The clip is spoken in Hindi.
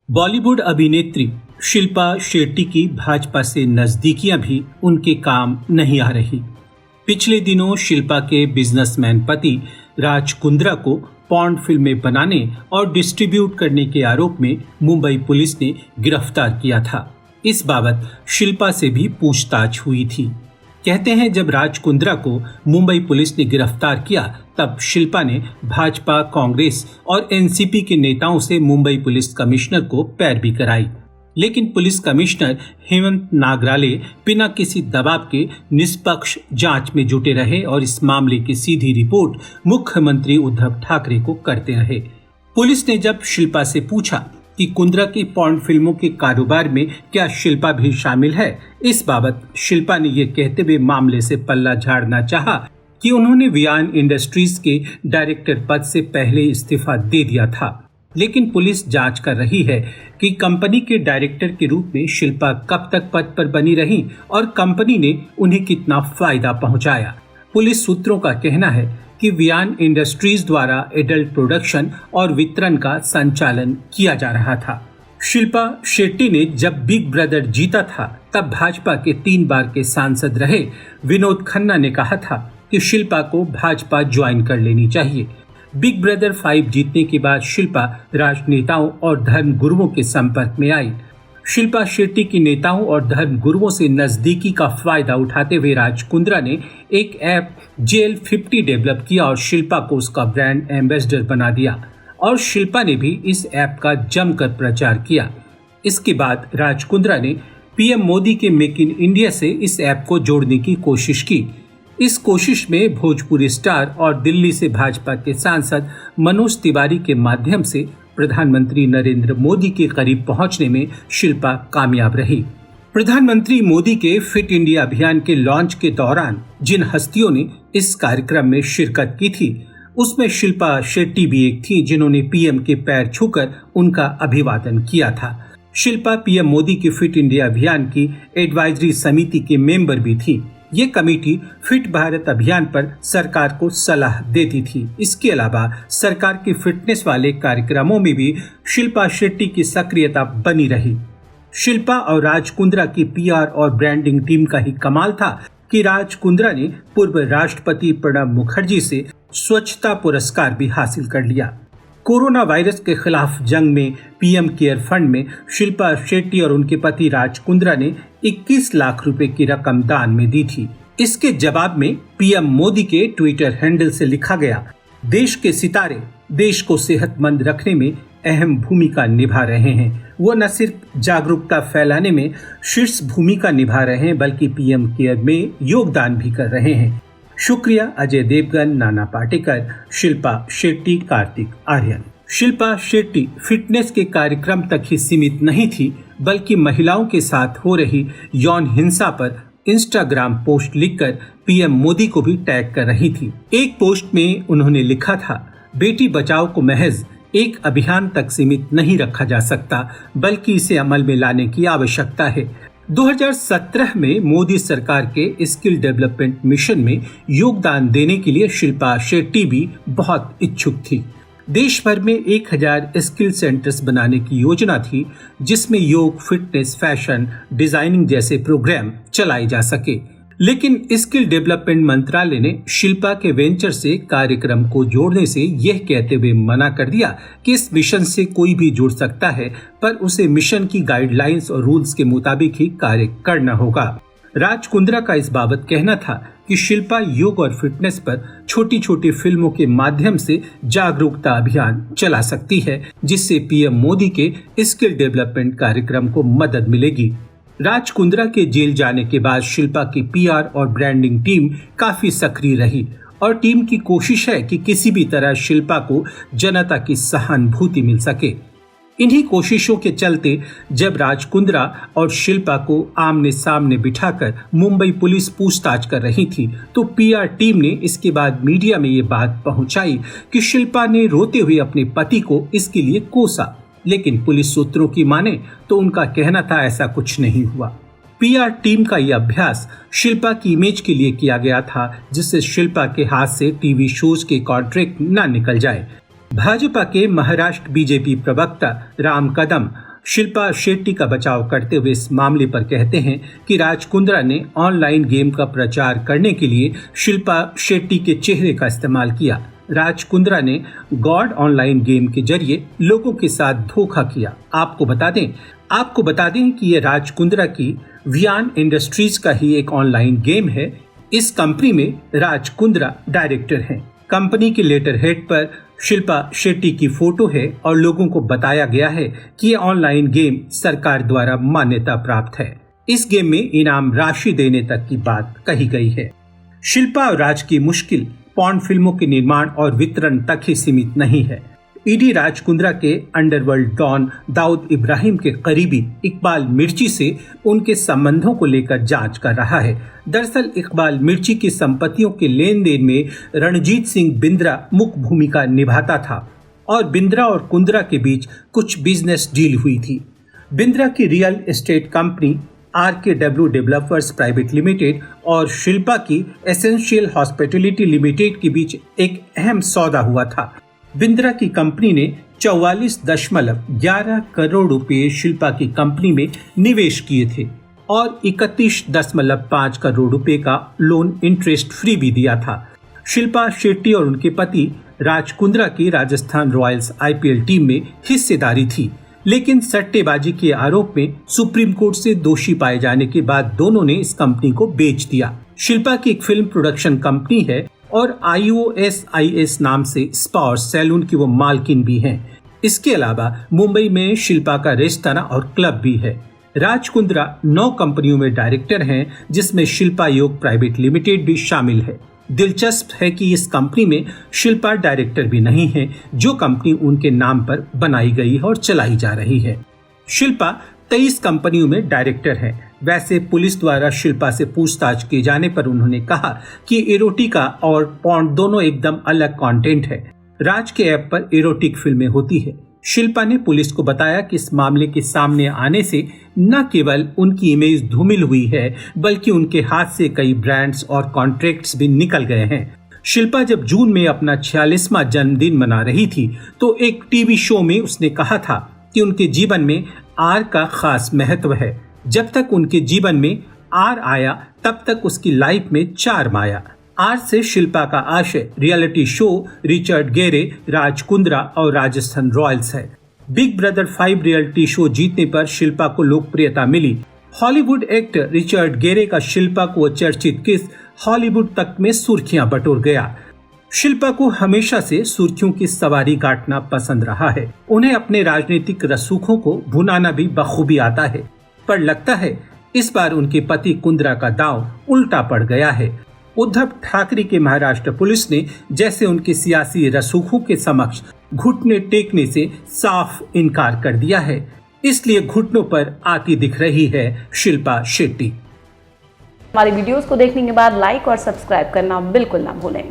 बॉलीवुड अभिनेत्री शिल्पा शेट्टी की भाजपा से नजदीकियां भी उनके काम नहीं आ रही। पिछले दिनों शिल्पा के बिजनेसमैन पति राज कुंद्रा को पॉर्न फिल्में बनाने और डिस्ट्रीब्यूट करने के आरोप में मुंबई पुलिस ने गिरफ्तार किया था। इस बाबत शिल्पा से भी पूछताछ हुई थी। कहते हैं जब राज कुंद्रा को मुंबई पुलिस ने गिरफ्तार किया तब शिल्पा ने भाजपा, कांग्रेस और एनसीपी के नेताओं से मुंबई पुलिस कमिश्नर को पैरवी कराई, लेकिन पुलिस कमिश्नर हेमंत नागराले बिना किसी दबाव के निष्पक्ष जांच में जुटे रहे और इस मामले की सीधी रिपोर्ट मुख्यमंत्री उद्धव ठाकरे को करते रहे। पुलिस ने जब शिल्पा से पूछा कि कुंद्रा की पॉर्न फिल्मों के कारोबार में क्या शिल्पा भी शामिल है, इस बाबत शिल्पा ने ये कहते हुए मामले से पल्ला झाड़ना चाहा कि उन्होंने वियान इंडस्ट्रीज के डायरेक्टर पद से पहले इस्तीफा दे दिया था, लेकिन पुलिस जांच कर रही है कि कंपनी के डायरेक्टर के रूप में शिल्पा कब तक पद पर बनी रही और कंपनी ने उन्हें कितना फायदा पहुंचाया। पुलिस सूत्रों का कहना है कि वियान इंडस्ट्रीज द्वारा एडल्ट प्रोडक्शन और वितरण का संचालन किया जा रहा था। शिल्पा शेट्टी ने जब बिग ब्रदर जीता था तब भाजपा के 3 बार के सांसद रहे विनोद खन्ना ने कहा था कि शिल्पा को भाजपा ज्वाइन कर लेनी चाहिए। बिग ब्रदर 5 जीतने के बाद शिल्पा राजनेताओं और धर्म गुरुओं के संपर्क में आई। शिल्पा शेट्टी की नेताओं और धर्म गुरुओं से नजदीकी का फायदा उठाते हुए राज कुंद्रा ने एक ऐप JL50 डेवलप किया और शिल्पा को उसका ब्रांड एम्बेसडर बना दिया और शिल्पा ने भी इस ऐप का जमकर प्रचार किया। इसके बाद राज कुंद्रा ने PM मोदी के मेक इन इंडिया से इस ऐप को जोड़ने की कोशिश की। इस कोशिश में भोजपुरी स्टार और दिल्ली से भाजपा के सांसद मनोज तिवारी के माध्यम से प्रधानमंत्री नरेंद्र मोदी के करीब पहुंचने में शिल्पा कामयाब रही। प्रधानमंत्री मोदी के फिट इंडिया अभियान के लॉन्च के दौरान जिन हस्तियों ने इस कार्यक्रम में शिरकत की थी उसमें शिल्पा शेट्टी भी एक थी, जिन्होंने PM के पैर छूकर उनका अभिवादन किया था। शिल्पा PM मोदी के फिट इंडिया अभियान की एडवाइजरी समिति के मेंबर भी थी। ये कमेटी फिट भारत अभियान पर सरकार को सलाह देती थी। इसके अलावा सरकार के फिटनेस वाले कार्यक्रमों में भी शिल्पा शेट्टी की सक्रियता बनी रही। शिल्पा और राज कुंद्रा की PR और ब्रांडिंग टीम का ही कमाल था कि राज कुंद्रा ने पूर्व राष्ट्रपति प्रणब मुखर्जी से स्वच्छता पुरस्कार भी हासिल कर लिया। कोरोना वायरस के खिलाफ जंग में PM केयर फंड में शिल्पा शेट्टी और उनके पति राज कुंद्रा ने 21 लाख रुपए की रकम दान में दी थी। इसके जवाब में PM मोदी के ट्विटर हैंडल से लिखा गया, देश के सितारे देश को सेहतमंद रखने में अहम भूमिका निभा रहे हैं। वो न सिर्फ जागरूकता फैलाने में शीर्ष भूमिका निभा रहे हैं बल्कि PM केयर में योगदान भी कर रहे हैं। शुक्रिया अजय देवगन, नाना पाटेकर, शिल्पा शेट्टी, कार्तिक आर्यन। शिल्पा शेट्टी फिटनेस के कार्यक्रम तक ही सीमित नहीं थी बल्कि महिलाओं के साथ हो रही यौन हिंसा पर इंस्टाग्राम पोस्ट लिखकर PM मोदी को भी टैग कर रही थी। एक पोस्ट में उन्होंने लिखा था, बेटी बचाओ को महज एक अभियान तक सीमित नहीं रखा जा सकता बल्कि इसे अमल में लाने की आवश्यकता है। 2017 में मोदी सरकार के स्किल डेवलपमेंट मिशन में योगदान देने के लिए शिल्पा शेट्टी भी बहुत इच्छुक थी। देश भर में 1000 स्किल सेंटर्स बनाने की योजना थी जिसमें योग, फिटनेस, फैशन, डिजाइनिंग जैसे प्रोग्राम चलाए जा सके, लेकिन स्किल डेवलपमेंट मंत्रालय ने शिल्पा के वेंचर से कार्यक्रम को जोड़ने से यह कहते हुए मना कर दिया कि इस मिशन से कोई भी जुड़ सकता है पर उसे मिशन की गाइडलाइंस और रूल्स के मुताबिक ही कार्य करना होगा। राज कुंद्रा का इस बाबत कहना था कि शिल्पा योग और फिटनेस पर छोटी छोटी फिल्मों के माध्यम से जागरूकता अभियान चला सकती है जिससे PM मोदी के स्किल डेवलपमेंट कार्यक्रम को मदद मिलेगी। राज कुंद्रा के जेल जाने के बाद शिल्पा की PR और ब्रांडिंग टीम काफी सक्रिय रही और टीम की कोशिश है कि किसी भी तरह शिल्पा को जनता की सहानुभूति मिल सके। इन्हीं कोशिशों के चलते जब राज कुंद्रा और शिल्पा को आमने सामने बिठाकर मुंबई पुलिस पूछताछ कर रही थी तो PR टीम ने इसके बाद मीडिया में ये बात पहुंचाई कि शिल्पा ने रोते हुए अपने पति को इसके लिए कोसा, लेकिन पुलिस सूत्रों की माने तो उनका कहना था ऐसा कुछ नहीं हुआ। PR टीम का यह अभ्यास शिल्पा की इमेज के लिए किया गया था जिससे शिल्पा के हाथ से TV शोज के कॉन्ट्रैक्ट न निकल जाए। भाजपा के महाराष्ट्र BJP प्रवक्ता राम कदम शिल्पा शेट्टी का बचाव करते हुए इस मामले पर कहते हैं कि राज कुंद्रा ने ऑनलाइन गेम का प्रचार करने के लिए शिल्पा शेट्टी के चेहरे का इस्तेमाल किया। राज कुंद्रा ने गॉड ऑनलाइन गेम के जरिए लोगों के साथ धोखा किया। आपको बता दें कि ये राज कुंद्रा की वियान इंडस्ट्रीज का ही एक ऑनलाइन गेम है। इस कंपनी में राज कुंद्रा डायरेक्टर हैं। कंपनी के लेटर हेड पर शिल्पा शेट्टी की फोटो है और लोगों को बताया गया है कि ये ऑनलाइन गेम सरकार द्वारा मान्यता प्राप्त है। इस गेम में इनाम राशि देने तक की बात कही गई है। शिल्पा और राज की मुश्किल पॉर्न फिल्मों के निर्माण और वितरण तक ही सीमित नहीं है। ईडी राज कुंद्रा के अंडरवर्ल्ड डॉन दाऊद इब्राहिम के करीबी इकबाल मिर्ची से उनके संबंधों को लेकर जांच कर रहा है। दरअसल इकबाल मिर्ची की संपत्तियों के लेन देन में रणजीत सिंह बिंद्रा मुख्य भूमिका निभाता था और बिंद्रा और कुंद्रा के बीच कुछ बिजनेस डील हुई थी। बिंद्रा की real estate company RKW developers private limited और शिल्पा की एसेंशियल हॉस्पिटैलिटी लिमिटेड के बीच एक अहम सौदा हुआ था। बिंद्रा की कंपनी ने 44.11 करोड़ रुपए शिल्पा की कंपनी में निवेश किए थे और 31.5 करोड़ रुपए का लोन इंटरेस्ट फ्री भी दिया था। शिल्पा शेट्टी और उनके पति राज कुंद्रा की राजस्थान रॉयल्स IPL टीम में हिस्सेदारी थी, लेकिन सट्टेबाजी के आरोप में सुप्रीम कोर्ट से दोषी पाए जाने के बाद दोनों ने इस कंपनी को बेच दिया। शिल्पा की एक फिल्म प्रोडक्शन कंपनी है और IOSIS नाम से स्पा और सैलून की वो मालकिन भी हैं। इसके अलावा मुंबई में शिल्पा का रेस्टोरेंट और क्लब भी है। राज कुंद्रा 9 कंपनियों में डायरेक्टर हैं, जिसमें शिल्पा योग प्राइवेट लिमिटेड भी शामिल है। दिलचस्प है कि इस कंपनी में शिल्पा डायरेक्टर भी नहीं है, जो कंपनी उनके नाम पर बनाई गई है और चलाई जा रही है। शिल्पा 23 कंपनियों में डायरेक्टर है। वैसे पुलिस द्वारा शिल्पा से पूछताछ किए जाने पर उन्होंने कहा कि इरोटिका और पॉर्न दोनों एकदम अलग कंटेंट है। राज के ऐप पर इरोटिक फिल्में होती है। शिल्पा ने पुलिस को बताया कि इस मामले के सामने आने से न केवल उनकी इमेज धूमिल हुई है, बल्कि उनके हाथ से कई ब्रांड्स और कॉन्ट्रैक्ट्स भी निकल गए हैं। शिल्पा जब जून में अपना 46वां जन्मदिन मना रही थी तो एक टीवी शो में उसने कहा था कि उनके जीवन में आर का खास महत्व है। जब तक उनके जीवन में आर आया तब तक उसकी लाइफ में चार्म आया। आर से शिल्पा का आशय reality show Richard Gere, Raj Kundra और राजस्थान रॉयल्स है। बिग ब्रदर 5 रियलिटी शो जीतने पर शिल्पा को लोकप्रियता मिली। हॉलीवुड एक्टर रिचर्ड गेरे का शिल्पा को चर्चित किस हॉलीवुड तक में सुर्खियां बटोर गया। शिल्पा को हमेशा से सुर्खियों की सवारी काटना पसंद रहा है। उन्हें अपने राजनीतिक रसूखों को भुनाना भी बखूबी आता है, पर लगता है इस बार उनके पति कुंद्रा का दांव उल्टा पड़ गया है। उद्धव ठाकरे के महाराष्ट्र पुलिस ने जैसे उनके सियासी रसूखों के समक्ष घुटने टेकने से साफ इनकार कर दिया है, इसलिए घुटनों पर आती दिख रही है शिल्पा शेट्टी। हमारी वीडियोस को देखने के बाद लाइक और सब्सक्राइब करना बिल्कुल ना भूलें।